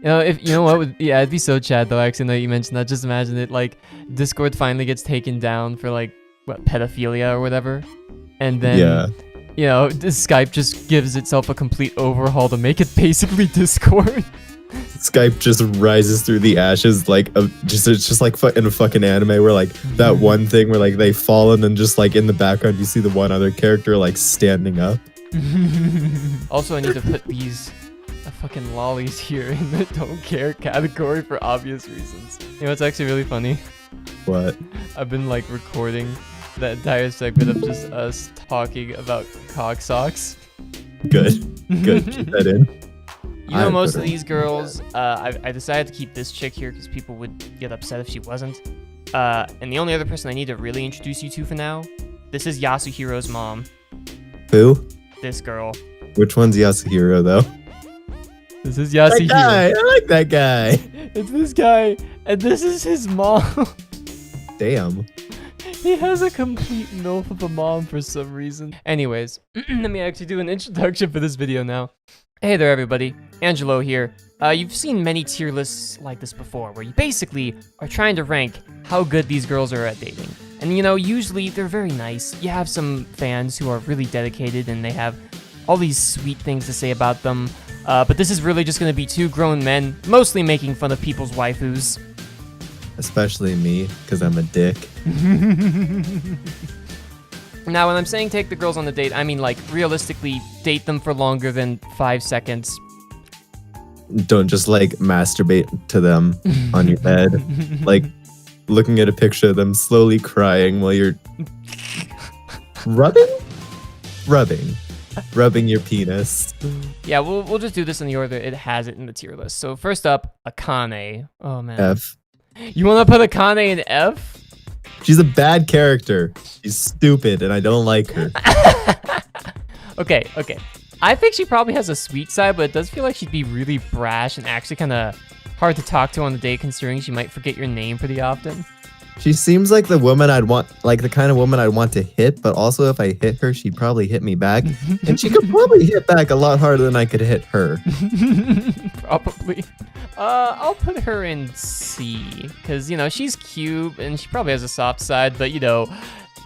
If you know what yeah, it'd be so Chad though, actually, now you mentioned that. Just imagine it, like, Discord finally gets taken down for, like, what, pedophilia or whatever. And then, this Skype just gives itself a complete overhaul to make it basically Discord. Skype just rises through the ashes like it's just like in a fucking anime where like that one thing where like they fall and then just like in the background you see the one other character like standing up. Also, I need to put these fucking lollies here in the don't care category for obvious reasons. You know, it's actually really funny. What? I've been like recording that entire segment of just us talking about cock socks. Good. Keep that in. You know, most of these girls, I decided to keep this chick here because people would get upset if she wasn't. And the only other person I need to really introduce you to for now, this is Yasuhiro's mom. Who? This girl. Which one's Yasuhiro, though? This is Yasuhiro. That guy. I like that guy. It's this guy, and this is his mom. Damn. He has a complete MILF of a mom for some reason. Anyways, let me actually do an introduction for this video now. Hey there, everybody. Angelo here. You've seen many tier lists like this before, where you basically are trying to rank how good these girls are at dating. And you know, usually they're very nice. You have some fans who are really dedicated and they have all these sweet things to say about them. But this is really just gonna be two grown men, mostly making fun of people's waifus. Especially me, because I'm a dick. Now, when I'm saying take the girls on the date, I mean, like, realistically, date them for longer than 5 seconds. Don't just, like, masturbate to them on your bed. Like, looking at a picture of them slowly crying while you're... Rubbing your penis. Yeah, we'll just do this in the order it has it in the tier list. So, first up, Akane. Oh, man. F. You want to put Akane in F? She's a bad character. She's stupid, and I don't like her. Okay. I think she probably has a sweet side, but it does feel like she'd be really brash and actually kind of hard to talk to on the date, considering she might forget your name pretty often. She seems like the woman I'd want, like the kind of woman I'd want to hit, but also if I hit her, she'd probably hit me back. And she could probably hit back a lot harder than I could hit her. Probably. I'll put her in C, because, you know, she's cute, and she probably has a soft side, but, you know,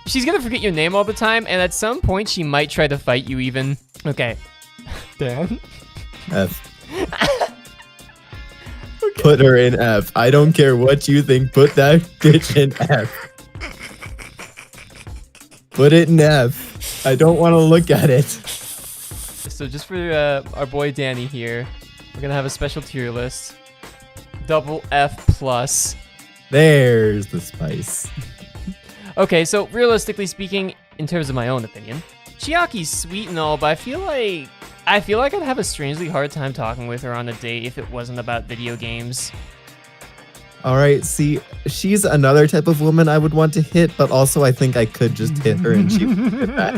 she's gonna forget your name all the time, and at some point, she might try to fight you even. Okay. Dan? F. Okay. Put her in F. I don't care what you think, put that bitch in F. Put it in F. I don't want to look at it. So just for our boy Danny here, we're gonna have a special tier list. Double F plus. There's the spice. Okay, so realistically speaking, in terms of my own opinion, Chiaki's sweet and all, but I feel like I'd have a strangely hard time talking with her on a date if it wasn't about video games. All right, see, she's another type of woman I would want to hit, but also I think I could just hit her and she would hit back.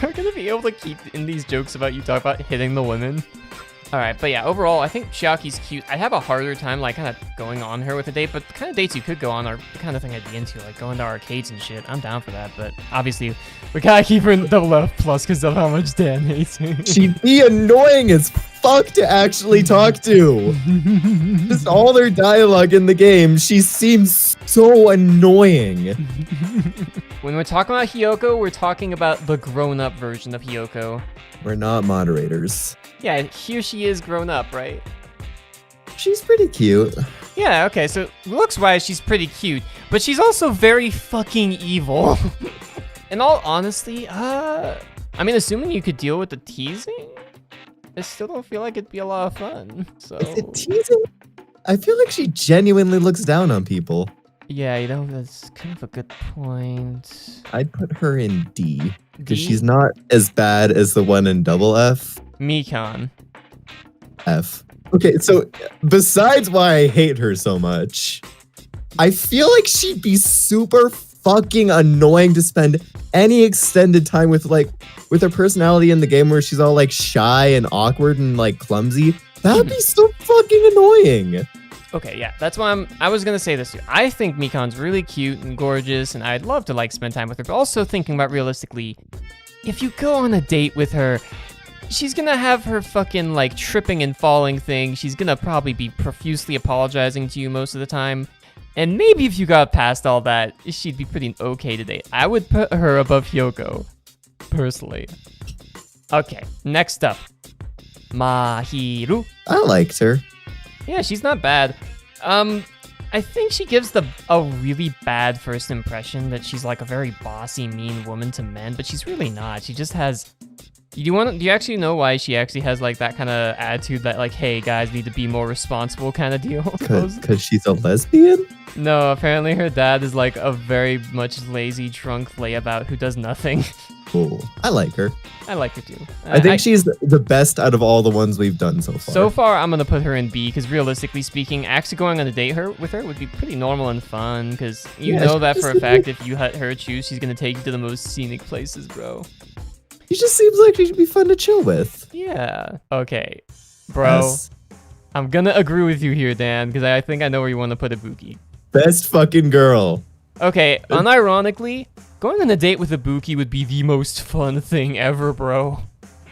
Are we gonna be able to keep in these jokes about you talk about hitting the women? Alright, but yeah, overall, I think Chiaki's cute. I'd have a harder time, like, kind of going on her with a date, but the kind of dates you could go on are the kind of thing I'd be into, like going to arcades and shit. I'm down for that, but obviously, we gotta keep her in double F plus because of how much Dan hates her. She'd be annoying as fuck to actually talk to. Just all their dialogue in the game, she seems so annoying. When we're talking about Hiyoko, we're talking about the grown-up version of Hiyoko. We're not moderators. Yeah, here she is grown up, right? She's pretty cute. Yeah, okay, so looks-wise, she's pretty cute, but she's also very fucking evil. In all honesty, I mean, assuming you could deal with the teasing, I still don't feel like it'd be a lot of fun, so... Is it teasing? I feel like she genuinely looks down on people. Yeah, you know, that's kind of a good point. I'd put her in D, because she's not as bad as the one in double F. Mikan. F. Okay, so besides why I hate her so much, I feel like she'd be super fucking annoying to spend any extended time with, like, with her personality in the game where she's all, like, shy and awkward and, like, clumsy. That'd be so fucking annoying. Okay, yeah, that's why I was gonna say this too. I think Mikan's really cute and gorgeous, and I'd love to, like, spend time with her, but also thinking about realistically, if you go on a date with her, she's gonna have her fucking like tripping and falling thing. She's gonna probably be profusely apologizing to you most of the time. And maybe if you got past all that, she'd be pretty okay to date. I would put her above Hyoko, personally. Okay, next up. Mahiru. I liked her. Yeah, she's not bad. I think she gives a really bad first impression that she's like a very bossy, mean woman to men, but she's really not. She just has... Do you actually know why she actually has like that kind of attitude that like, hey guys, need to be more responsible kind of deal? Because she's a lesbian? No, apparently her dad is like a very much lazy, drunk layabout who does nothing. Cool. I like her. I like her too. I think she's the best out of all the ones we've done so far. So far, I'm gonna put her in B because realistically speaking, actually going on a date with her would be pretty normal and fun because you know that for a fact if you let her choose, she's gonna take you to the most scenic places, bro. She just seems like she should be fun to chill with. Yeah. Okay, bro. Yes. I'm gonna agree with you here, Dan, because I think I know where you want to put Ibuki. Best fucking girl. Okay, unironically, going on a date with Ibuki would be the most fun thing ever, bro.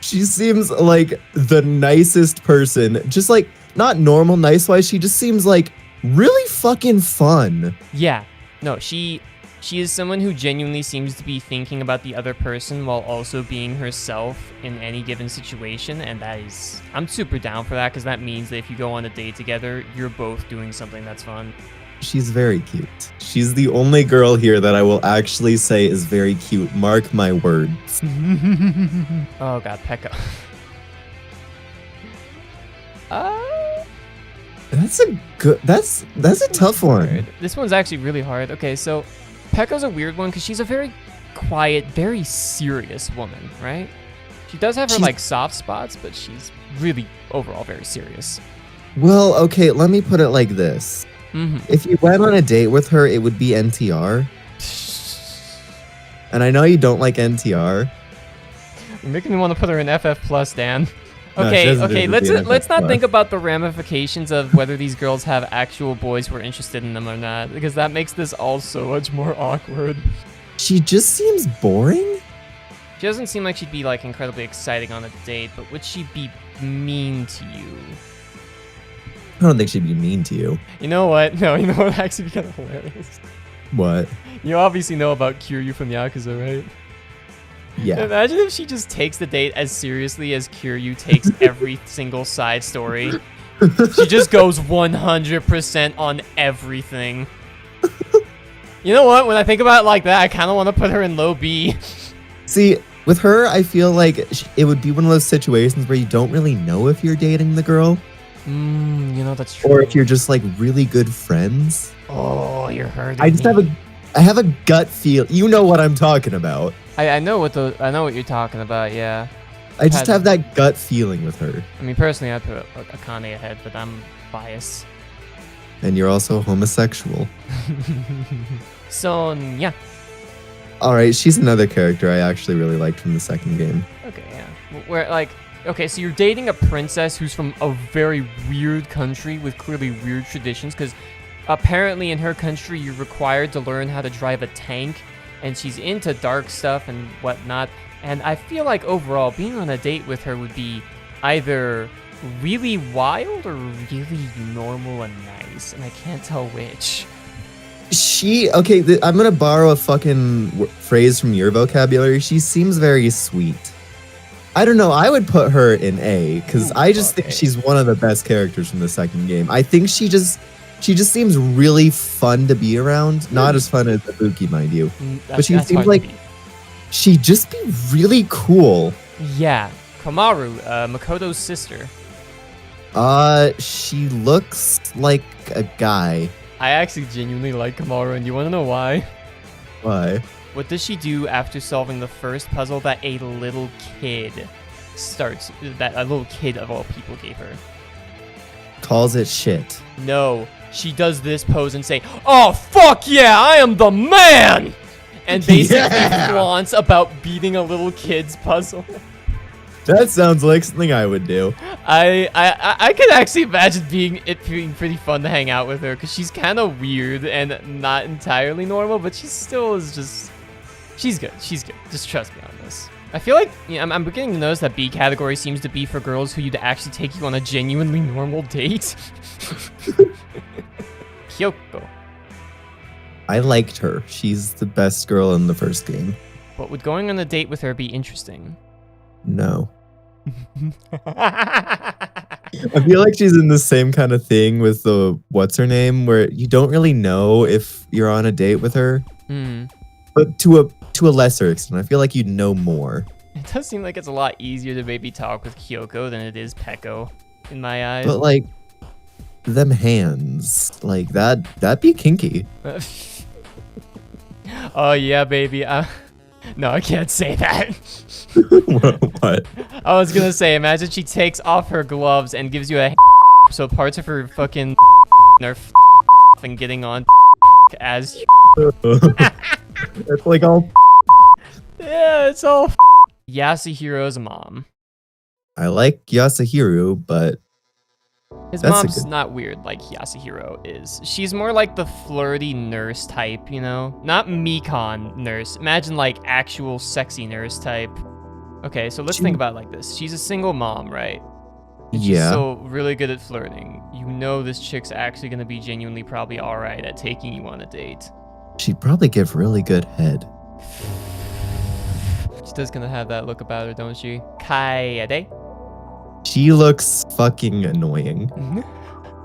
She seems like the nicest person. Just like, not normal nice wise, she just seems like really fucking fun. Yeah. No, she is someone who genuinely seems to be thinking about the other person while also being herself in any given situation, and I'm super down for that because that means that if you go on a date together, you're both doing something that's fun. She's very cute. She's the only girl here that I will actually say is very cute. Mark my words. Oh god, Pekka. That's a tough one. This one's actually really hard. Okay, so Pekka's a weird one because she's a very quiet, very serious woman, right? She does have her like soft spots, but she's really overall very serious. Well, okay, let me put it like this. If you went on a date with her, it would be NTR. And I know you don't like NTR. You're making me want to put her in FF+, Dan. No, Okay, let's not think about the ramifications of whether these girls have actual boys who are interested in them or not, because that makes this all so much more awkward. She just seems boring. She doesn't seem like she'd be like incredibly exciting on a date, but would she be mean to you? I don't think she'd be mean to you. You know what? No, you know what would actually be kind of hilarious? What? You obviously know about Kiryu from Yakuza, right? Yeah. Imagine if she just takes the date as seriously as Kiryu takes every single side story. She just goes 100% on everything. You know what? When I think about it like that, I kind of want to put her in low B. See, with her, I feel like it would be one of those situations where you don't really know if you're dating the girl. You know, that's true. Or if you're just like really good friends. Oh, you're hurting I have a gut feel. You know what I'm talking about. I know what you're talking about, yeah. I just have that gut feeling with her. I mean, personally, I'd put Akane ahead, but I'm biased. And you're also homosexual. So, yeah. Alright, she's another character I actually really liked from the second game. Okay, yeah. Where, like, okay, so you're dating a princess who's from a very weird country with clearly weird traditions, because apparently in her country you're required to learn how to drive a tank, and she's into dark stuff and whatnot. And I feel like overall, being on a date with her would be either really wild or really normal and nice, and I can't tell which. I'm gonna borrow a fucking phrase from your vocabulary. She seems very sweet. I don't know, I would put her in A, because I just think she's one of the best characters from the second game. I think she just seems really fun to be around. Not as fun as Ibuki, mind you. But she seems like she'd just be really cool. Yeah. Komaru, Makoto's sister. She looks like a guy. I actually genuinely like Komaru, and you want to know why? Why? What does she do after solving the first puzzle that a little kid of all people gave her? Calls it shit. No, she does this pose and say, "Oh, fuck yeah, I am the man!" And basically flaunts about beating a little kid's puzzle. That sounds like something I would do. I could actually imagine it being pretty fun to hang out with her, because she's kind of weird and not entirely normal, but she still is just... She's good. She's good. Just trust me on this. I feel like I'm beginning to notice that B category seems to be for girls who you'd actually take you on a genuinely normal date. Kyoko. I liked her. She's the best girl in the first game. But would going on a date with her be interesting? No. I feel like she's in the same kind of thing with the what's her name, where you don't really know if you're on a date with her, but to a lesser extent. I feel like you'd know more. It does seem like it's a lot easier to maybe talk with Kyoko than it is Peko, in my eyes. But like, them hands, like that'd be kinky. Oh yeah, baby. No, I can't say that. What? I was gonna say, imagine she takes off her gloves and gives you a so parts of her fucking are and getting on as It's like all. yeah, it's all Yasuhiro's mom. I like Yasuhiro, but His that's mom's not weird like Yasuhiro is. She's more like the flirty nurse type, you know? Not Mikon nurse. Imagine like actual sexy nurse type. Okay, so let's think about it like this. She's a single mom, right? And she's yeah. so really good at flirting. You know this chick's actually gonna be genuinely probably alright at taking you on a date. She'd probably give really good head. She does gonna have that look about her, don't she? Kaede? She looks fucking annoying.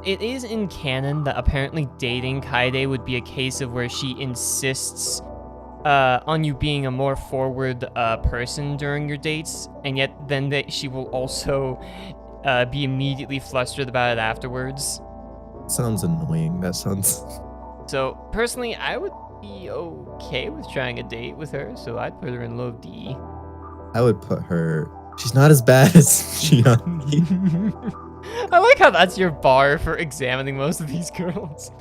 It is in canon that apparently dating Kaede would be a case of where she insists on you being a more forward person during your dates, and yet then she will also be immediately flustered about it afterwards. Sounds annoying. That sounds. So personally, I would be okay with trying a date with her, so I'd put her in low D. I would put her. She's not as bad as Shiaki. I like how that's your bar for examining most of these girls.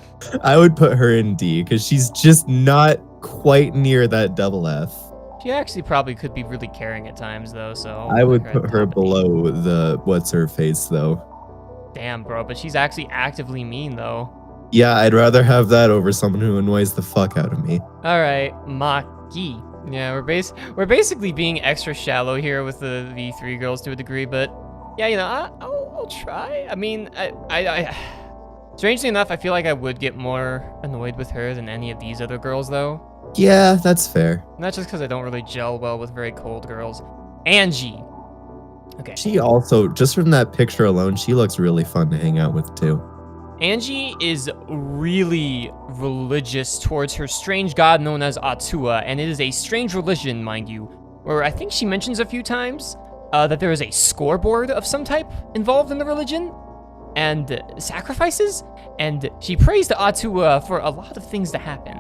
I would put her in D because she's just not quite near that double F. She actually probably could be really caring at times, though, so... I would put her below the what's-her-face, though. Damn, bro, but she's actually actively mean, though. Yeah, I'd rather have that over someone who annoys the fuck out of me. Alright, Maki. Yeah, we're basically being extra shallow here with the V3 girls to a degree, but... Yeah, you know, I'll try. I mean, I strangely enough, I feel like I would get more annoyed with her than any of these other girls, though. Yeah, that's fair. Not just because I don't really gel well with very cold girls. Angie. Okay. She also, just from that picture alone, she looks really fun to hang out with, too. Angie is really religious towards her strange god known as Atua, and it is a strange religion, mind you, where I think she mentions a few times that there is a scoreboard of some type involved in the religion, and sacrifices, and she prays to Atua for a lot of things to happen.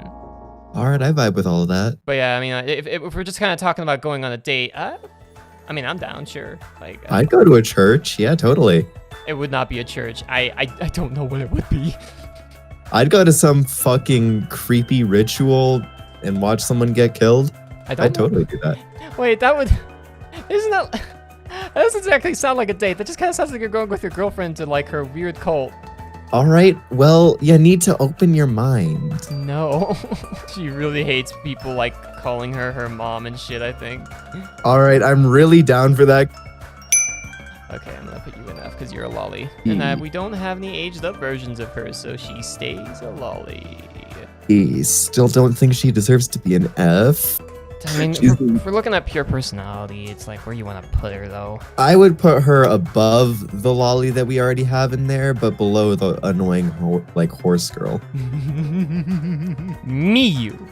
Alright, I vibe with all of that. But yeah, I mean, if we're just kind of talking about going on a date, I mean, I'm down, sure. Like, I'd go to a church, yeah, totally. It would not be a church. I don't know what it would be. I'd go to some fucking creepy ritual and watch someone get killed. I'd totally do that. Wait, that would... That doesn't exactly sound like a date. That just kind of sounds like you're going with your girlfriend to, like, her weird cult. Alright, well, you need to open your mind. No. She really hates people, like, calling her mom and shit, I think. Alright, I'm really down for that. Okay, I'm gonna put you in F because you're a lolly. And we don't have any aged up versions of her, so she stays a lolly. Still don't think she deserves to be an F. I mean, if we're looking at pure personality, it's like where you want to put her, though. I would put her above the lolly that we already have in there, but below the annoying, horse girl. Miyu.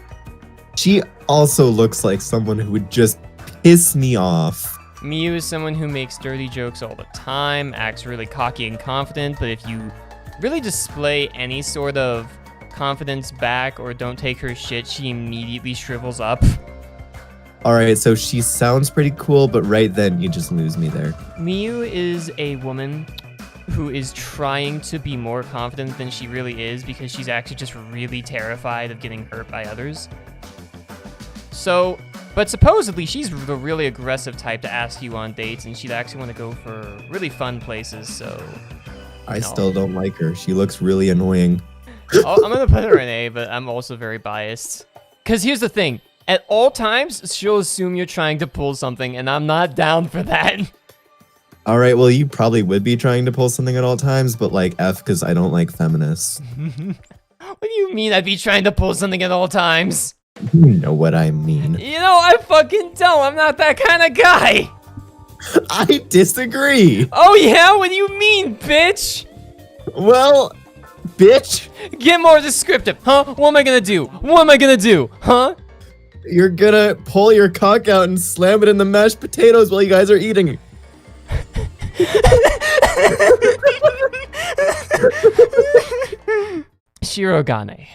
She also looks like someone who would just piss me off. Miyu is someone who makes dirty jokes all the time, acts really cocky and confident, but if you really display any sort of confidence back or don't take her shit, she immediately shrivels up. Alright, so she sounds pretty cool, but right then you just lose me there. Miyu is a woman who is trying to be more confident than she really is because she's actually just really terrified of getting hurt by others. So, but supposedly she's the really aggressive type to ask you on dates, and she'd actually want to go for really fun places, so... I still don't like her. She looks really annoying. I'm gonna put her in A, but I'm also very biased. Because here's the thing. At all times, she'll assume you're trying to pull something, and I'm not down for that. All right, well, you probably would be trying to pull something at all times, but like F because I don't like feminists. What do you mean I'd be trying to pull something at all times? You know what I mean. You know, I fucking don't. I'm not that kind of guy. I disagree. Oh yeah? What do you mean, bitch? Well, bitch, Get more descriptive, huh? What am I gonna do? What am I gonna do, huh? you're gonna pull your cock out and slam it in the mashed potatoes while you guys are eating. Shirogane.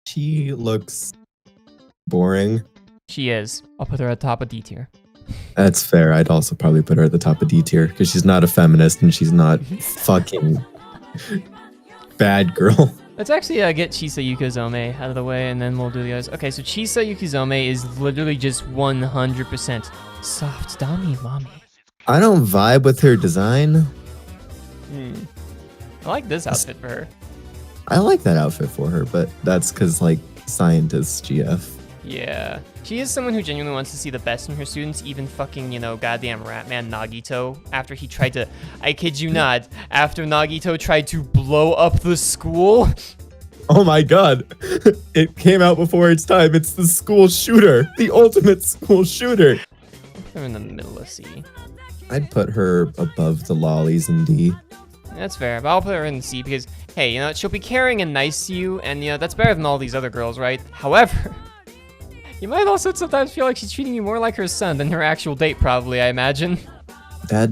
She looks boring. She is. I'll put her at top of D tier. That's fair. I'd also probably put her at the top of D tier because she's not a feminist and she's not fucking bad girl. Let's actually get Chisa Yukizome out of the way, and then we'll do the others. Okay, so Chisa Yukizome is literally just 100% soft dummy mommy. I don't vibe with her design. I like this outfit for her. I like that outfit for her, but that's because, like, scientist GF. Yeah. She is someone who genuinely wants to see the best in her students, even fucking, you know, goddamn Ratman Nagito, after he tried to, I kid you not, after Nagito tried to blow up the school. Oh my god. It came out before its time. It's the school shooter. The ultimate school shooter. They're in the middle of C. I'd put her above the lollies in D. That's fair, but I'll put her in C because, hey, you know, she'll be caring and nice to you, and, you know, that's better than all these other girls, right? However, you might also sometimes feel like she's treating you more like her son than her actual date, probably, I imagine. That,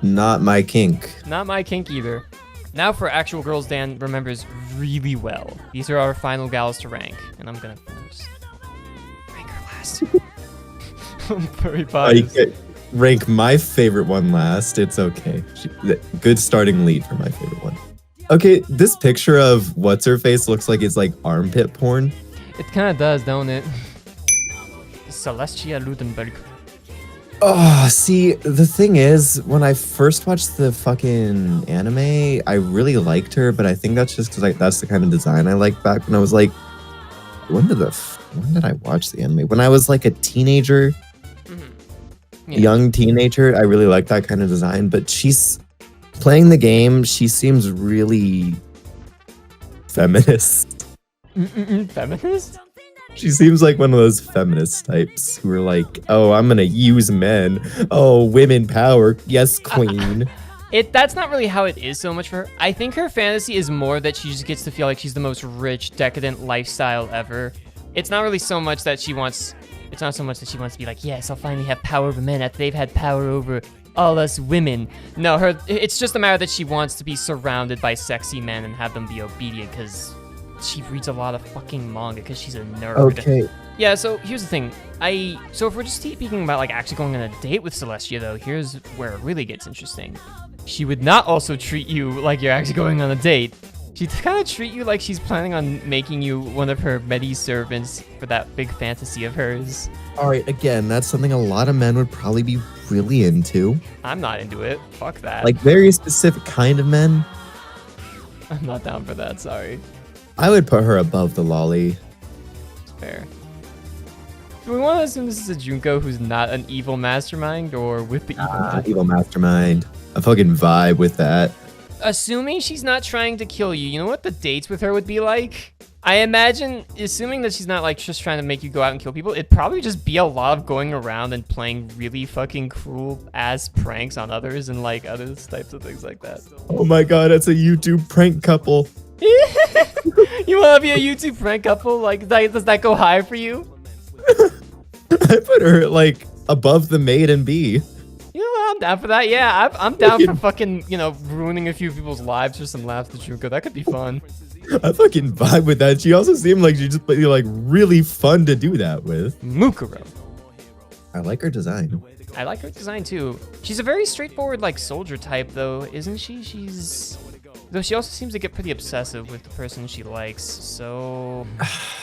not my kink. Not my kink either. Now for actual girls Dan remembers really well. These are our final gals to rank, and I'm gonna first rank her last. I'm very You biased. can't rank my favorite one last. It's okay. Good starting lead for my favorite one. Okay, this picture of what's her face looks like it's like armpit porn. It kind of does, don't it? Celestia Ludenberg. Oh, see, the thing is, when I first watched the fucking anime, I really liked her, but I think that's just because that's the kind of design I liked back when I was like, when did I watch the anime? When I was like a teenager, young teenager, I really liked that kind of design, but she's playing the game, she seems really feminist. Feminist? She seems like one of those feminist types who are like, oh, I'm gonna use men. Oh, women power. Yes, queen. That's not really how it is so much for her. I think her fantasy is more that she just gets to feel like she's the most rich, decadent lifestyle ever. It's not really so much that she wants... It's not so much that she wants to be like, yes, I'll finally have power over men after they've had power over all us women. No, it's just a matter that she wants to be surrounded by sexy men and have them be obedient because she reads a lot of fucking manga because she's a nerd. Okay. Yeah, so here's the thing. So if we're just speaking about like actually going on a date with Celestia though, here's where it really gets interesting. She would not also treat you like you're actually going on a date. She'd kind of treat you like she's planning on making you one of her many servants for that big fantasy of hers. All right, again, that's something a lot of men would probably be really into. I'm not into it. Fuck that. Like very specific kind of men. I'm not down for that, sorry. I would put her above the lolly. It's fair. Do we want to assume this is a Junko who's not an evil mastermind or with the evil? Evil mastermind. A fucking vibe with that. Assuming she's not trying to kill you, you know what the dates with her would be like? I imagine, assuming that she's not like just trying to make you go out and kill people, it'd probably just be a lot of going around and playing really fucking cruel ass pranks on others and like other types of things like that. Oh my god, it's a YouTube prank couple. You want to be a YouTube prank couple? Like, does that go high for you? I put her like above the maid and B. You know what? I'm down for that. Yeah, I'm down for fucking, you know, ruining a few people's lives for some laughs to Junko. That could be fun. I fucking vibe with that. She also seemed like she'd just be like really fun to do that with. Mukuro. I like her design. I like her design too. She's a very straightforward like soldier type though, isn't she? Though she also seems to get pretty obsessive with the person she likes. So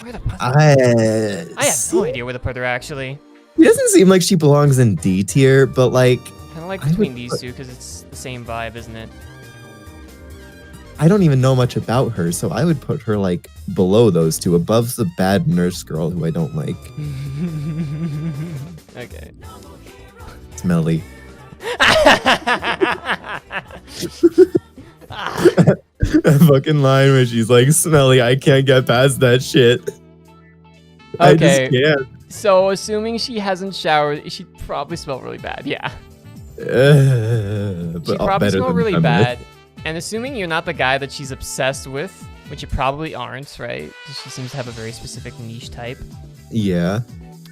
where the put her? I have no idea where to put her actually. She doesn't seem like she belongs in D tier, but like Kind of like between these two because it's the same vibe, isn't it? I don't even know much about her, so I would put her like below those two, above the bad nurse girl who I don't like. Okay. Smelly. That fucking line where she's like, smelly, I can't get past that shit. I Okay. just can't. So, assuming she hasn't showered, she probably smelled really bad. Yeah. But She probably better smelled than really feminist. bad. And assuming you're not the guy that she's obsessed with, which you probably aren't, right? 'Cause she seems to have a very specific niche type. Yeah.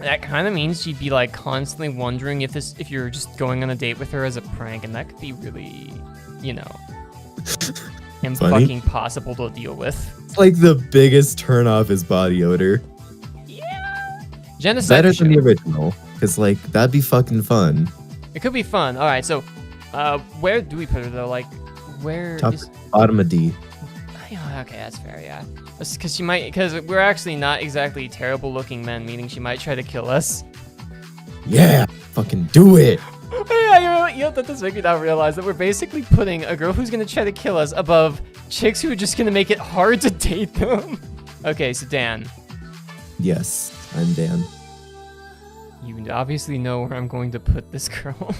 That kind of means she'd be like constantly wondering if you're just going on a date with her as a prank, and that could be really, you know, Funny. fucking possible to deal with. It's like the biggest turn off is body odor. Yeah. Genocide. Better show. than the original. Because, like, that'd be fucking fun. It could be fun. All right, so where do we put her though? Like, where Top is? bottom of D. Yeah, okay, that's fair. Yeah, because we're actually not exactly terrible looking men, meaning she might try to kill us. Yeah. Fucking do it. Yeah, you know what this make me now realize that we're basically putting a girl who's gonna try to kill us above chicks who are just gonna make it hard to date them. Okay, so Dan, Yes. I'm Dan. you obviously know where I'm going to put this girl.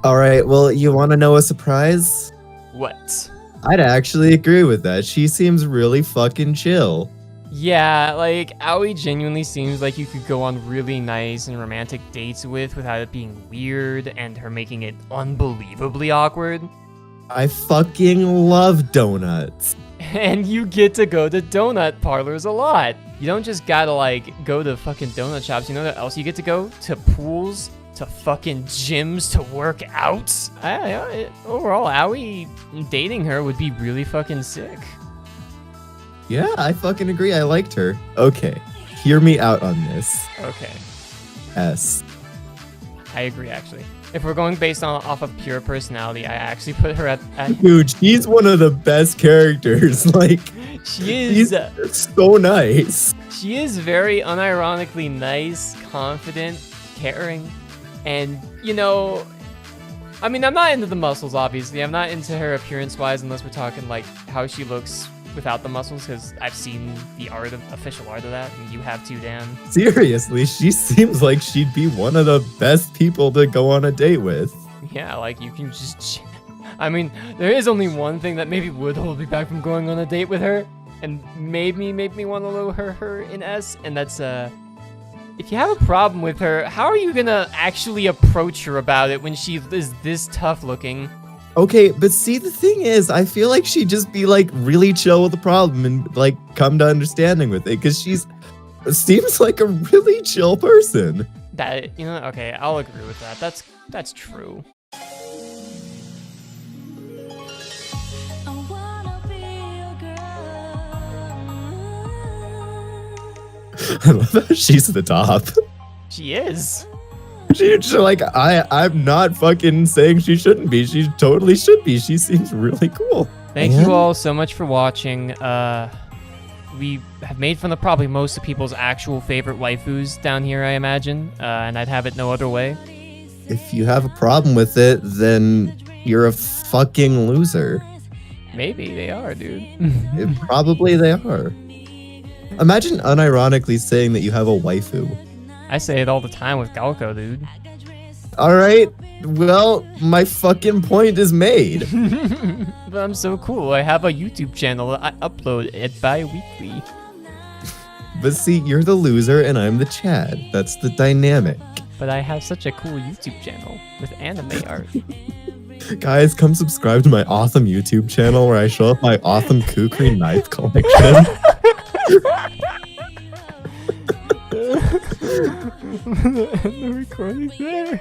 All right. Well, you want to know a surprise? What? I'd actually agree with that. She seems really fucking chill. Yeah, like, Aoi genuinely seems like you could go on really nice and romantic dates without it being weird and her making it unbelievably awkward. I fucking love donuts. And you get to go to donut parlors a lot. You don't just gotta, like, go to fucking donut shops. You know what else you get to go? To pools, to fucking gyms to work out. Overall, Aoi dating her would be really fucking sick. Yeah, I fucking agree. I liked her. Okay. Hear me out on this. Okay. S. I agree, actually. If we're going based off of pure personality, I actually put her at Dude, she's one of the best characters. Like, she she's is so nice. she is very unironically nice, confident, caring, and you know, I mean, I'm not into the muscles, obviously. I'm not into her appearance-wise unless we're talking like how she looks without the muscles, because I've seen the official art of that, and you have too, Dan. Seriously, she seems like she'd be one of the best people to go on a date with. Yeah, like you can just. I mean, there is only one thing that maybe would hold me back from going on a date with her, and maybe make me want to lower her in S, and that's if you have a problem with her, how are you gonna actually approach her about it when she is this tough looking? Okay, but see, the thing is, I feel like she'd just be like really chill with the problem and like come to understanding with it, because seems like a really chill person. That, you know, okay, I'll agree with that. That's true. I love how she's the top. She is. She's like, I'm not fucking saying she shouldn't be. She totally should be. She seems really cool. Thank And- you all so much for watching. We have made fun of probably most of people's actual favorite waifus down here, I imagine, and I'd have it no other way. If you have a problem with it, then you're a fucking loser. Maybe they are, dude. Probably they are. Imagine unironically saying that you have a waifu. I say it all the time with Galco, dude. All right. Well, my fucking point is made. But I'm so cool. I have a YouTube channel that I upload it bi-weekly. But see, you're the loser and I'm the Chad. That's the dynamic. But I have such a cool YouTube channel with anime art. Guys, come subscribe to my awesome YouTube channel where I show off my awesome kukri knife collection. The recording there.